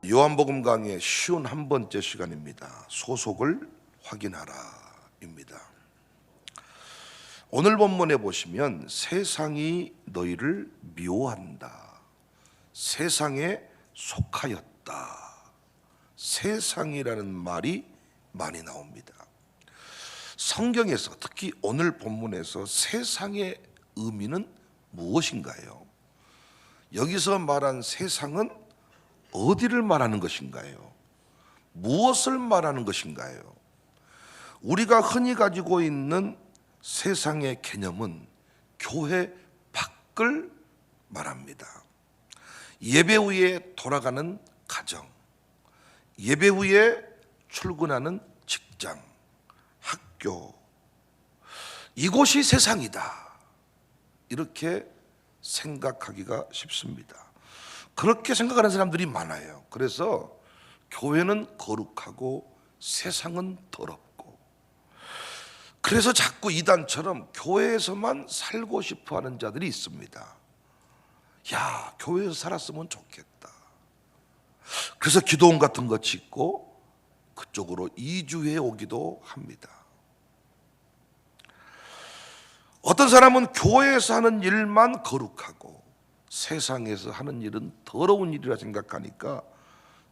요한복음 강의 쉬운 한 번째 시간입니다. 소속을 확인하라입니다. 오늘 본문에 보시면 세상이 너희를 미워한다, 세상에 속하였다, 세상이라는 말이 많이 나옵니다. 성경에서 특히 오늘 본문에서 세상의 의미는 무엇인가요? 여기서 말한 세상은 어디를 말하는 것인가요? 무엇을 말하는 것인가요? 우리가 흔히 가지고 있는 세상의 개념은 교회 밖을 말합니다. 예배 후에 돌아가는 가정, 예배 후에 출근하는 직장, 학교, 이곳이 세상이다, 이렇게 생각하기가 쉽습니다. 그렇게 생각하는 사람들이 많아요. 그래서 교회는 거룩하고 세상은 더럽고, 그래서 자꾸 이단처럼 교회에서만 살고 싶어 하는 자들이 있습니다. 야, 교회에서 살았으면 좋겠다. 그래서 기도원 같은 거 짓고 그쪽으로 이주해 오기도 합니다. 어떤 사람은 교회에서 하는 일만 거룩하고 세상에서 하는 일은 더러운 일이라 생각하니까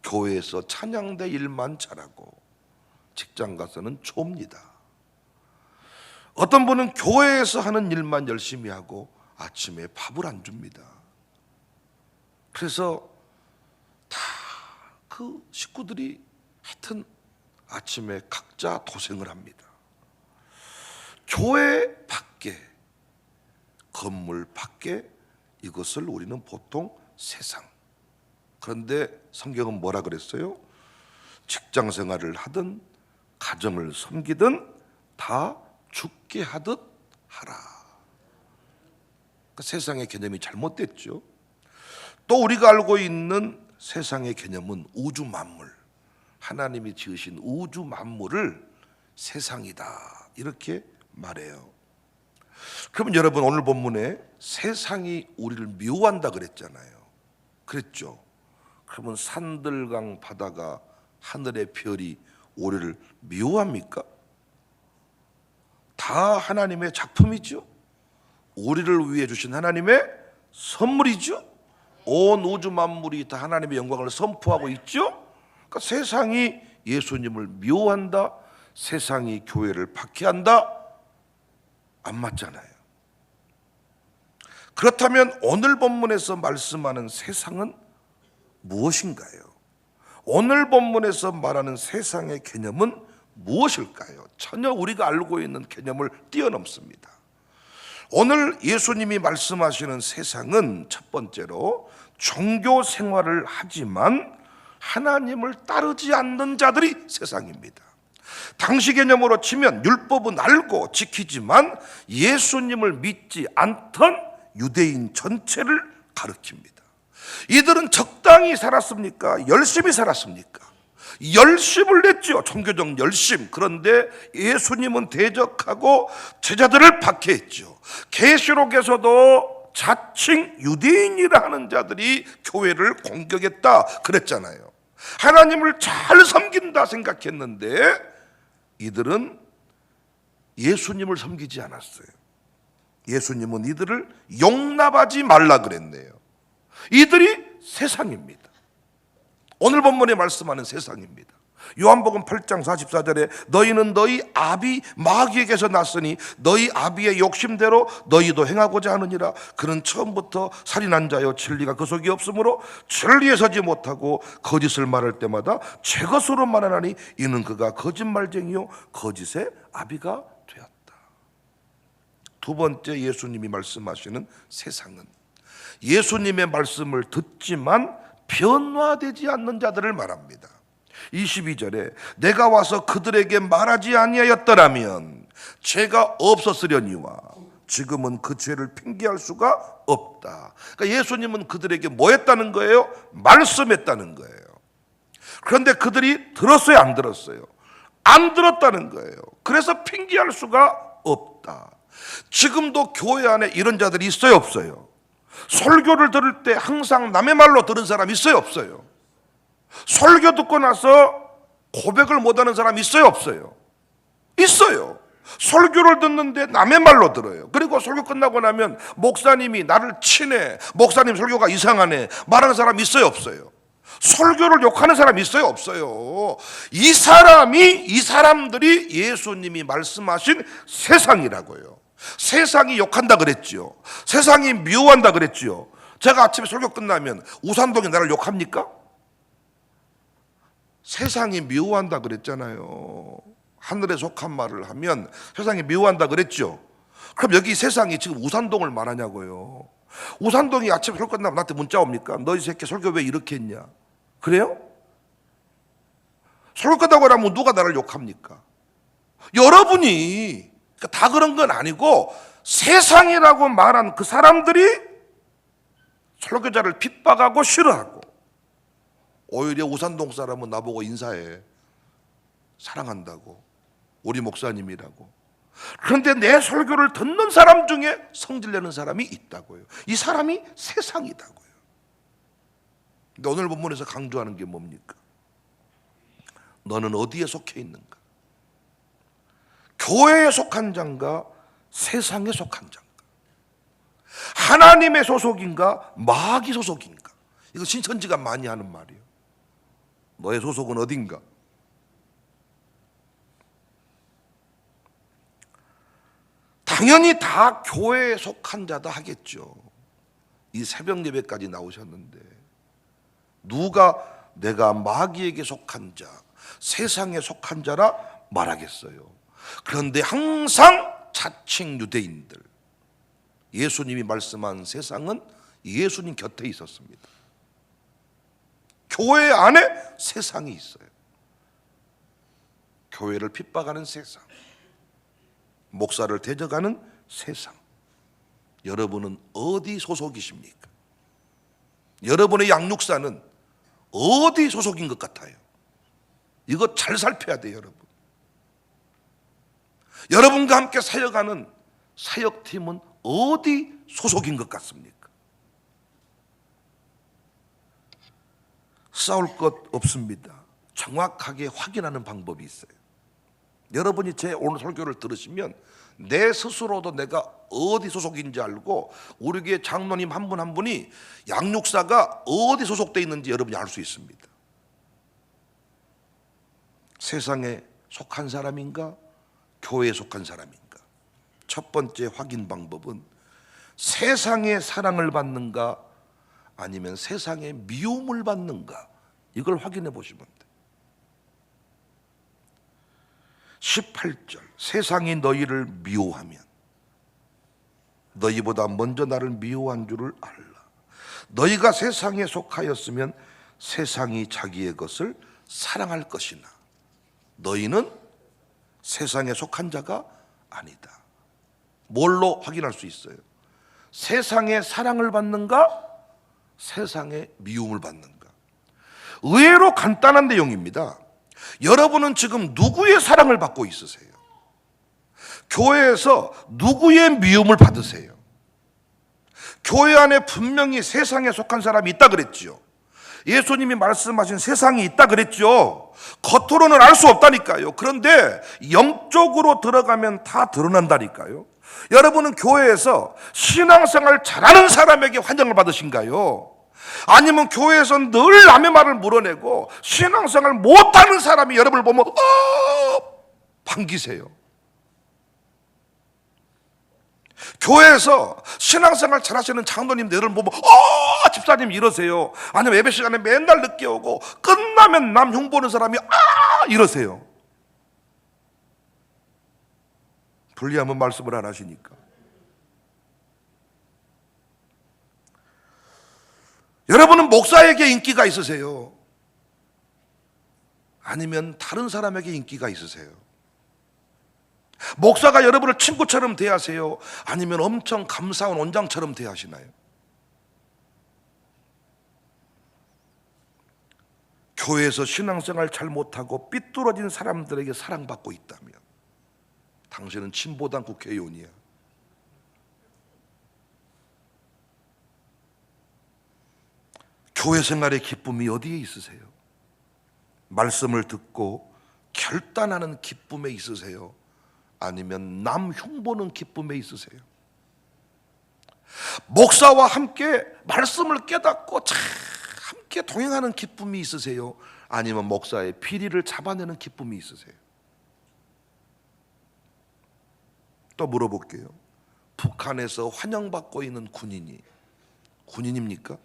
교회에서 찬양대 일만 잘하고 직장 가서는 좁니다. 어떤 분은 교회에서 하는 일만 열심히 하고 아침에 밥을 안 줍니다. 그래서 다 그 식구들이 하여튼 아침에 각자 도생을 합니다. 교회 밖에, 건물 밖에, 이것을 우리는 보통 세상. 그런데 성경은 뭐라 그랬어요? 직장 생활을 하든 가정을 섬기든 다 죽게 하듯 하라. 그러니까 세상의 개념이 잘못됐죠. 또 우리가 알고 있는 세상의 개념은 우주 만물, 하나님이 지으신 우주 만물을 세상이다, 이렇게 말해요. 그러면 여러분, 오늘 본문에 세상이 우리를 미워한다 그랬잖아요. 그랬죠. 그러면 산들강 바다가 하늘의 별이 우리를 미워합니까? 다 하나님의 작품이죠. 우리를 위해 주신 하나님의 선물이죠. 온 우주 만물이 다 하나님의 영광을 선포하고 있죠. 그러니까 세상이 예수님을 미워한다, 세상이 교회를 박해한다, 안 맞잖아요. 그렇다면 오늘 본문에서 말씀하는 세상은 무엇인가요? 오늘 본문에서 말하는 세상의 개념은 무엇일까요? 전혀 우리가 알고 있는 개념을 뛰어넘습니다. 오늘 예수님이 말씀하시는 세상은 첫 번째로 종교 생활을 하지만 하나님을 따르지 않는 자들이 세상입니다. 당시 개념으로 치면 율법은 알고 지키지만 예수님을 믿지 않던 유대인 전체를 가리킵니다. 이들은 적당히 살았습니까? 열심히 살았습니까? 열심을 냈죠. 종교적 열심. 그런데 예수님은 대적하고 제자들을 박해했죠. 계시록에서도 자칭 유대인이라 하는 자들이 교회를 공격했다 그랬잖아요. 하나님을 잘 섬긴다 생각했는데 이들은 예수님을 섬기지 않았어요. 예수님은 이들을 용납하지 말라 그랬네요. 이들이 세상입니다. 오늘 본문에 말씀하는 세상입니다. 요한복음 8장 44절에 너희는 너희 아비 마귀에게서 났으니 너희 아비의 욕심대로 너희도 행하고자 하느니라. 그는 처음부터 살인한 자여 진리가 그 속에 없으므로 진리에 서지 못하고 거짓을 말할 때마다 제 것으로 말하나니 이는 그가 거짓말쟁이요 거짓의 아비가 되었다. 두 번째 예수님이 말씀하시는 세상은 예수님의 말씀을 듣지만 변화되지 않는 자들을 말합니다. 22절에 내가 와서 그들에게 말하지 아니하였더라면 죄가 없었으려니와 지금은 그 죄를 핑계할 수가 없다. 그러니까 예수님은 그들에게 뭐 했다는 거예요? 말씀했다는 거예요. 그런데 그들이 들었어요, 안 들었어요? 안 들었다는 거예요. 그래서 핑계할 수가 없다. 지금도 교회 안에 이런 자들이 있어요, 없어요? 설교를 들을 때 항상 남의 말로 들은 사람 있어요, 없어요? 설교 듣고 나서 고백을 못하는 사람 있어요, 없어요? 있어요. 설교를 듣는데 남의 말로 들어요. 그리고 설교 끝나고 나면 목사님이 나를 치네, 목사님 설교가 이상하네 말하는 사람 있어요, 없어요? 설교를 욕하는 사람 있어요, 없어요? 이 사람들이 예수님이 말씀하신 세상이라고요. 세상이 욕한다 그랬지요. 세상이 미워한다 그랬지요. 제가 아침에 설교 끝나면 우산동이 나를 욕합니까? 세상이 미워한다 그랬잖아요. 하늘에 속한 말을 하면 세상이 미워한다 그랬죠. 그럼 여기 세상이 지금 우산동을 말하냐고요. 우산동이 아침에 설교 끝나면 나한테 문자 옵니까? 너 이 새끼 설교 왜 이렇게 했냐? 그래요? 설교 끝나고 나면 누가 나를 욕합니까? 여러분이. 그러니까 다 그런 건 아니고 세상이라고 말한 그 사람들이 설교자를 핍박하고 싫어하고, 오히려 우산동 사람은 나보고 인사해, 사랑한다고, 우리 목사님이라고. 그런데 내 설교를 듣는 사람 중에 성질내는 사람이 있다고요. 이 사람이 세상이다고요. 근데 오늘 본문에서 강조하는 게 뭡니까? 너는 어디에 속해 있는가? 교회에 속한 자인가, 세상에 속한 자인가? 하나님의 소속인가, 마귀 소속인가? 이거 신천지가 많이 하는 말이에요. 너의 소속은 어딘가? 당연히 다 교회에 속한 자다 하겠죠. 이 새벽 예배까지 나오셨는데 누가 내가 마귀에게 속한 자, 세상에 속한 자라 말하겠어요. 그런데 항상 자칭 유대인들, 예수님이 말씀한 세상은 예수님 곁에 있었습니다. 교회 안에 세상이 있어요. 교회를 핍박하는 세상, 목사를 대적하는 세상. 여러분은 어디 소속이십니까? 여러분의 양육사는 어디 소속인 것 같아요? 이거 잘 살펴야 돼요, 여러분. 여러분과 함께 사역하는 사역팀은 어디 소속인 것 같습니까? 싸울 것 없습니다. 정확하게 확인하는 방법이 있어요. 여러분이 제 오늘 설교를 들으시면 내 스스로도 내가 어디 소속인지 알고, 우리 교회 장로님 한 분 한 분이 양육사가 어디 소속되어 있는지 여러분이 알 수 있습니다. 세상에 속한 사람인가, 교회에 속한 사람인가? 첫 번째 확인 방법은 세상의 사랑을 받는가, 아니면 세상의 미움을 받는가, 이걸 확인해 보시면 돼요. 18절, 세상이 너희를 미워하면 너희보다 먼저 나를 미워한 줄을 알라. 너희가 세상에 속하였으면 세상이 자기의 것을 사랑할 것이나 너희는 세상에 속한 자가 아니다. 뭘로 확인할 수 있어요? 세상의 사랑을 받는가, 세상의 미움을 받는가? 의외로 간단한 내용입니다. 여러분은 지금 누구의 사랑을 받고 있으세요? 교회에서 누구의 미움을 받으세요? 교회 안에 분명히 세상에 속한 사람이 있다 그랬지요. 예수님이 말씀하신 세상이 있다 그랬죠. 겉으로는 알 수 없다니까요. 그런데 영적으로 들어가면 다 드러난다니까요. 여러분은 교회에서 신앙생활 잘하는 사람에게 환영을 받으신가요? 아니면 교회에서 늘 남의 말을 물어내고 신앙생활 못하는 사람이 여러분을 보면 반기세요? 교회에서 신앙생활 잘하시는 장로님들 여러분 보면 집사님 이러세요. 아니면 예배 시간에 맨날 늦게 오고 끝나면 남 흉보는 사람이 이러세요. 불리하면 말씀을 안 하시니까. 여러분은 목사에게 인기가 있으세요? 아니면 다른 사람에게 인기가 있으세요? 목사가 여러분을 친구처럼 대하세요? 아니면 엄청 감사한 원장처럼 대하시나요? 교회에서 신앙생활 잘 못하고 삐뚤어진 사람들에게 사랑받고 있다면 당신은 진보당 국회의원이야. 교회 생활의 기쁨이 어디에 있으세요? 말씀을 듣고 결단하는 기쁨에 있으세요? 아니면 남 흉보는 기쁨에 있으세요? 목사와 함께 말씀을 깨닫고 함께 동행하는 기쁨이 있으세요? 아니면 목사의 비리를 잡아내는 기쁨이 있으세요? 또 물어볼게요. 북한에서 환영받고 있는 군인입니까?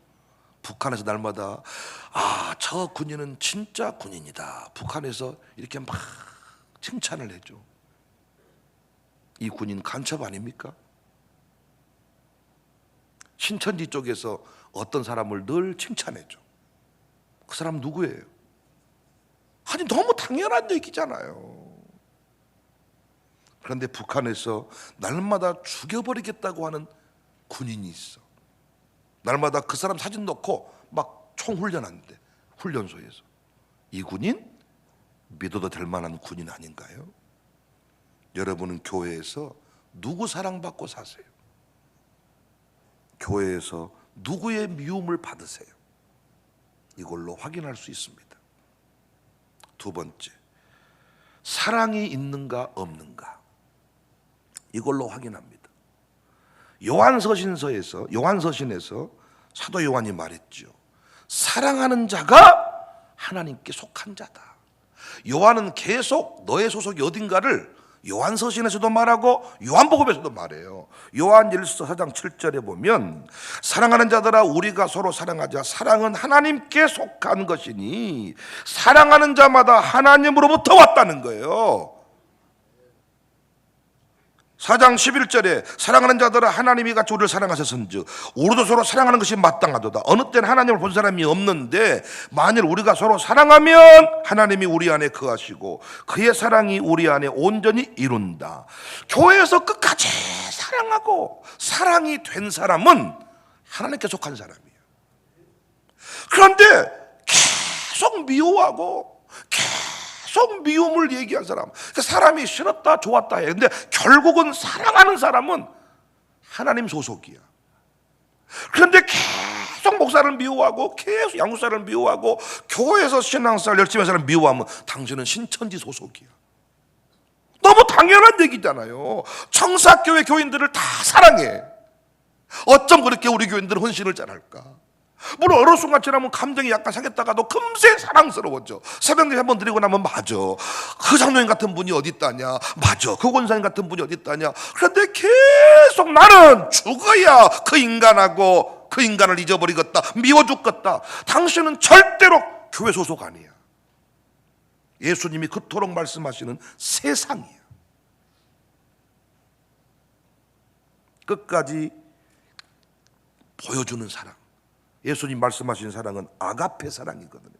북한에서 날마다 저 군인은 진짜 군인이다, 북한에서 이렇게 막 칭찬을 해줘. 이 군인 간첩 아닙니까? 신천지 쪽에서 어떤 사람을 늘 칭찬해줘. 그 사람 누구예요? 아니, 너무 당연한 얘기잖아요. 그런데 북한에서 날마다 죽여버리겠다고 하는 군인이 있어. 날마다 그 사람 사진 넣고 막 총훈련하는데, 훈련소에서. 이 군인 믿어도 될 만한 군인 아닌가요? 여러분은 교회에서 누구 사랑받고 사세요? 교회에서 누구의 미움을 받으세요? 이걸로 확인할 수 있습니다. 두 번째, 사랑이 있는가 없는가, 이걸로 확인합니다. 요한서신에서 사도 요한이 말했죠. 사랑하는 자가 하나님께 속한 자다. 요한은 계속 너의 소속이 어딘가를 요한서신에서도 말하고 요한복음에서도 말해요. 요한일서 4장 7절에 보면 사랑하는 자들아 우리가 서로 사랑하자. 사랑은 하나님께 속한 것이니 사랑하는 자마다 하나님으로부터 왔다는 거예요. 4장 11절에 사랑하는 자들아 하나님이 같이 우리를 사랑하셨은즉 우리도 서로 사랑하는 것이 마땅하도다. 어느 때는 하나님을 본 사람이 없는데 만일 우리가 서로 사랑하면 하나님이 우리 안에 거하시고 그의 사랑이 우리 안에 온전히 이룬다. 교회에서 끝까지 사랑하고 사랑이 된 사람은 하나님께 속한 사람이에요. 그런데 계속 미워하고 계속 미움을 얘기한 사람, 그러니까 사람이 싫었다 좋았다 해. 근데 결국은 사랑하는 사람은 하나님 소속이야. 그런데 계속 목사를 미워하고 계속 양육사를 미워하고 교회에서 신앙생활 열심히 하는 사람 미워하면 당신은 신천지 소속이야. 너무 당연한 얘기잖아요. 청사교회 교인들을 다 사랑해. 어쩜 그렇게 우리 교인들은 헌신을 잘할까? 물론 어느 순간 지나면 감정이 약간 상했다가도 금세 사랑스러워져. 새벽에 한번 드리고 나면 맞아, 그 장로님 같은 분이 어디 있다냐, 맞아, 그 권사님 같은 분이 어디 있다냐. 그런데 계속 나는 죽어야 그 인간하고 그 인간을 잊어버리겠다, 미워 죽겠다. 당신은 절대로 교회 소속 아니야. 예수님이 그토록 말씀하시는 세상이야. 끝까지 보여주는 사랑. 예수님 말씀하신 사랑은 아가페 사랑이거든요.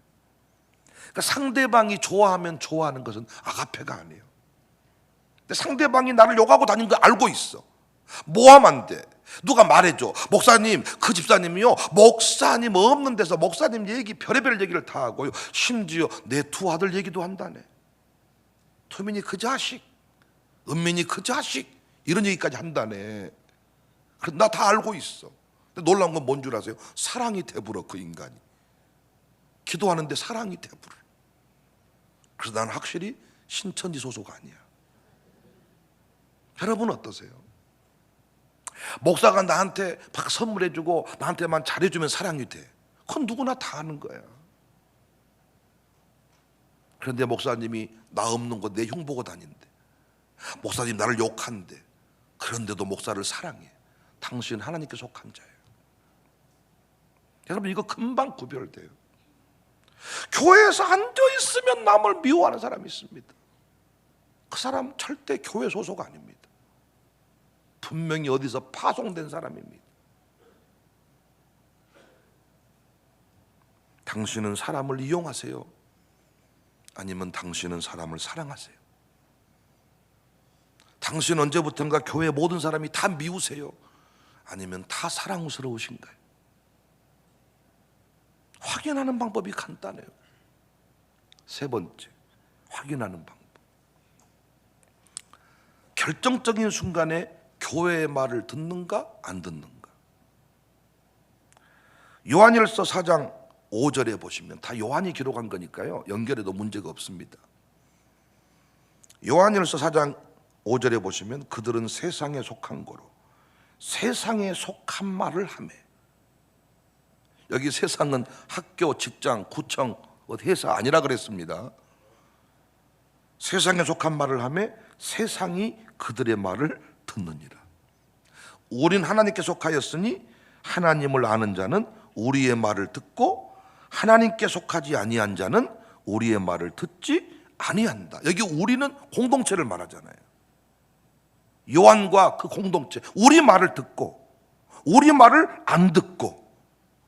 그러니까 상대방이 좋아하면 좋아하는 것은 아가페가 아니에요. 근데 상대방이 나를 욕하고 다니는 거 알고 있어. 뭐 하면 안 돼? 누가 말해줘. 목사님, 그 집사님이요, 목사님 없는 데서 목사님 얘기, 별의별 얘기를 다 하고요, 심지어 내 두 아들 얘기도 한다네. 토민이 그 자식, 은민이 그 자식, 이런 얘기까지 한다네. 나 다 알고 있어. 근데 놀라운 건 뭔 줄 아세요? 사랑이 돼버려. 그 인간이 기도하는데 사랑이 돼버려. 그래서 나는 확실히 신천지 소속 아니야. 여러분 어떠세요? 목사가 나한테 막 선물해주고 나한테만 잘해주면 사랑이 돼. 그건 누구나 다 아는 거야. 그런데 목사님이 나 없는 거 내 흉보고 다닌대. 목사님 나를 욕한대. 그런데도 목사를 사랑해. 당신 하나님께 속한 자예요. 여러분 이거 금방 구별돼요. 교회에서 앉아있으면 남을 미워하는 사람이 있습니다. 그 사람 절대 교회 소속 아닙니다. 분명히 어디서 파송된 사람입니다. 당신은 사람을 이용하세요? 아니면 당신은 사람을 사랑하세요? 당신 언제부턴가 교회 모든 사람이 다 미우세요? 아니면 다 사랑스러우신가요? 확인하는 방법이 간단해요. 세 번째, 확인하는 방법. 결정적인 순간에 교회의 말을 듣는가 안 듣는가. 요한일서 4장 5절에 보시면, 다 요한이 기록한 거니까요 연결해도 문제가 없습니다. 요한일서 4장 5절에 보시면 그들은 세상에 속한 거로 세상에 속한 말을 하매, 여기 세상은 학교, 직장, 구청, 회사 아니라 그랬습니다. 세상에 속한 말을 하매 세상이 그들의 말을 듣느니라. 우린 하나님께 속하였으니 하나님을 아는 자는 우리의 말을 듣고 하나님께 속하지 아니한 자는 우리의 말을 듣지 아니한다. 여기 우리는 공동체를 말하잖아요. 요한과 그 공동체, 우리 말을 듣고 우리 말을 안 듣고,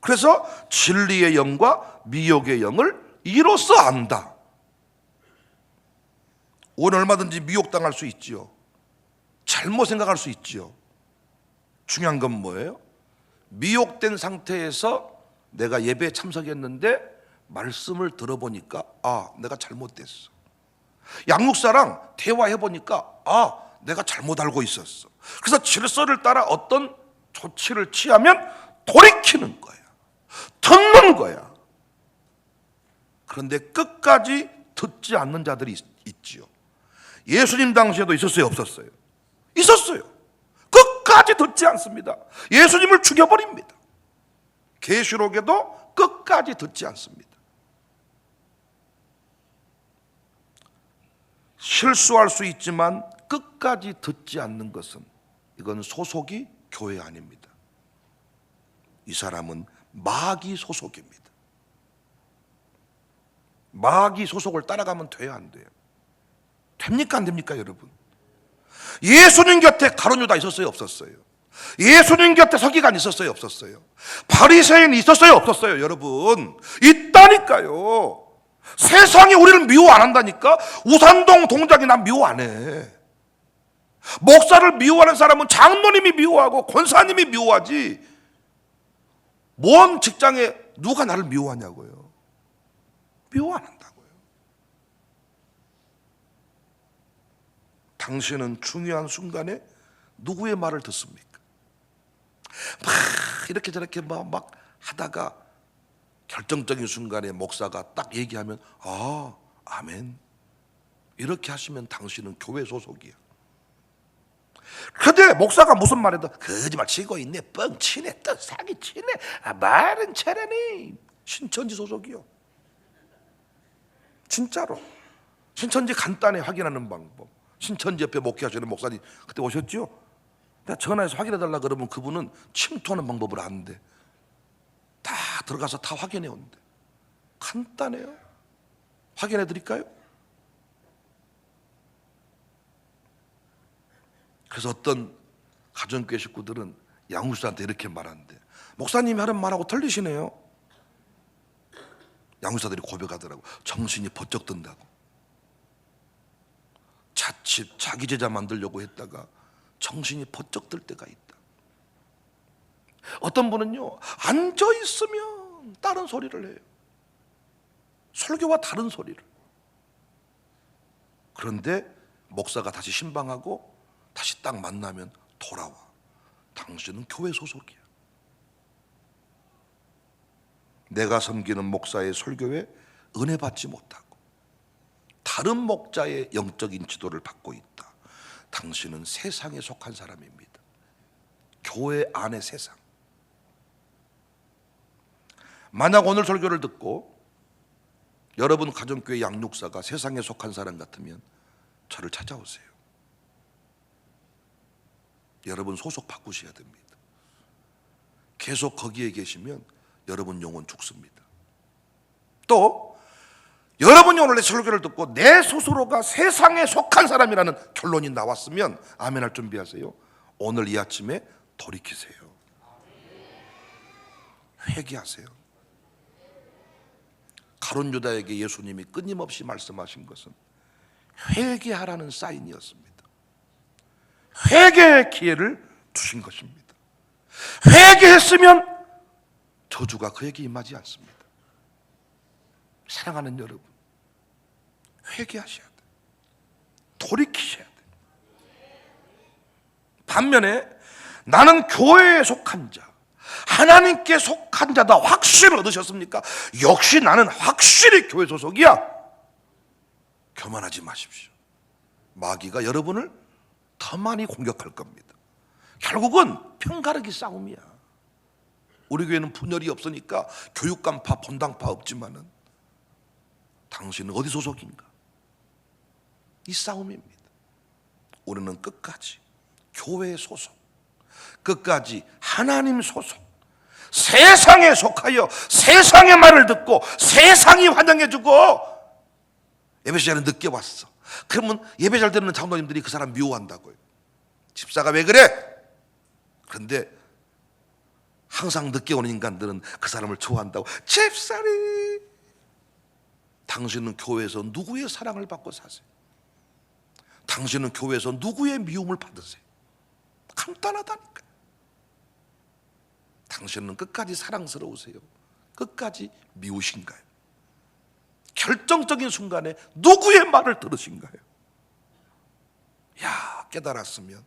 그래서 진리의 영과 미혹의 영을 이로써 안다. 우리는 얼마든지 미혹당할 수 있지요. 잘못 생각할 수 있지요. 중요한 건 뭐예요? 미혹된 상태에서 내가 예배에 참석했는데 말씀을 들어보니까 내가 잘못됐어. 양육사랑 대화해보니까 내가 잘못 알고 있었어. 그래서 질서를 따라 어떤 조치를 취하면 돌이키는 거야. 듣는 거야. 그런데 끝까지 듣지 않는 자들이 있지요. 예수님 당시에도 있었어요, 없었어요? 있었어요. 끝까지 듣지 않습니다. 예수님을 죽여버립니다. 계시록에도 끝까지 듣지 않습니다. 실수할 수 있지만 끝까지 듣지 않는 것은, 이건 소속이 교회 아닙니다. 이 사람은 마귀 소속입니다. 마귀 소속을 따라가면 돼요, 안 돼요? 됩니까, 안 됩니까, 여러분? 예수님 곁에 가룟 유다 있었어요, 없었어요? 예수님 곁에 서기관 있었어요, 없었어요? 바리새인 있었어요, 없었어요? 여러분, 있다니까요. 세상이 우리를 미워 안 한다니까. 우산동 동장이 난 미워 안 해. 목사를 미워하는 사람은 장로님이 미워하고 권사님이 미워하지, 뭔 직장에 누가 나를 미워하냐고요. 미워 안 한다고요. 당신은 중요한 순간에 누구의 말을 듣습니까? 막 이렇게 저렇게 막 하다가 결정적인 순간에 목사가 딱 얘기하면 아멘, 이렇게 하시면 당신은 교회 소속이야. 그런데 목사가 무슨 말해도 거짓말 치고 있네, 뻥치네, 사기치네, 말은 잘하네, 신천지 소속이요. 진짜로. 신천지 간단히 확인하는 방법. 신천지 옆에 목회하시는 목사님 그때 오셨죠? 내가 전화해서 확인해달라 그러면 그분은 침투하는 방법을 아는데 다 들어가서 다 확인해 온대. 간단해요. 확인해 드릴까요? 그래서 어떤 가정교회 식구들은 양육사한테 이렇게 말하는데, 목사님이 하는 말하고 틀리시네요. 양육사들이 고백하더라고. 정신이 번쩍 든다고. 자칫 자기 제자 만들려고 했다가 정신이 번쩍 들 때가 있다. 어떤 분은요, 앉아 있으면 다른 소리를 해요. 설교와 다른 소리를. 그런데 목사가 다시 신방하고 다시 딱 만나면 돌아와. 당신은 교회 소속이야. 내가 섬기는 목사의 설교에 은혜 받지 못하고 다른 목자의 영적인 지도를 받고 있다. 당신은 세상에 속한 사람입니다. 교회 안의 세상. 만약 오늘 설교를 듣고 여러분 가정교회 양육사가 세상에 속한 사람 같으면 저를 찾아오세요. 여러분 소속 바꾸셔야 됩니다. 계속 거기에 계시면 여러분 영혼 죽습니다. 또 여러분이 오늘 내 설교를 듣고 내 스스로가 세상에 속한 사람이라는 결론이 나왔으면 아멘할 준비하세요. 오늘 이 아침에 돌이키세요. 회개하세요. 가룟 유다에게 예수님이 끊임없이 말씀하신 것은 회개하라는 사인이었습니다. 회개의 기회를 주신 것입니다. 회개했으면 저주가 그에게 임하지 않습니다. 사랑하는 여러분, 회개하셔야 돼요. 돌이키셔야 돼요. 반면에 나는 교회에 속한 자, 하나님께 속한 자다 확신을 얻으셨습니까? 역시 나는 확실히 교회 소속이야. 교만하지 마십시오. 마귀가 여러분을 더 많이 공격할 겁니다. 결국은 편가르기 싸움이야. 우리 교회는 분열이 없으니까 교육간파, 본당파 없지만은 당신은 어디 소속인가? 이 싸움입니다. 우리는 끝까지 교회에 소속, 끝까지 하나님 소속, 세상에 속하여 세상의 말을 듣고 세상이 환영해주고 예배 시간에 늦게 왔어. 그러면 예배 잘 드리는 장로님들이 그 사람 미워한다고요. 집사가 왜 그래? 그런데 항상 늦게 오는 인간들은 그 사람을 좋아한다고. 집사님, 당신은 교회에서 누구의 사랑을 받고 사세요? 당신은 교회에서 누구의 미움을 받으세요? 간단하다니까요. 당신은 끝까지 사랑스러우세요? 끝까지 미우신가요? 결정적인 순간에 누구의 말을 들으신가요? 야, 깨달았으면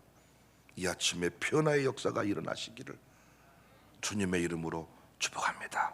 이 아침에 변화의 역사가 일어나시기를 주님의 이름으로 축복합니다.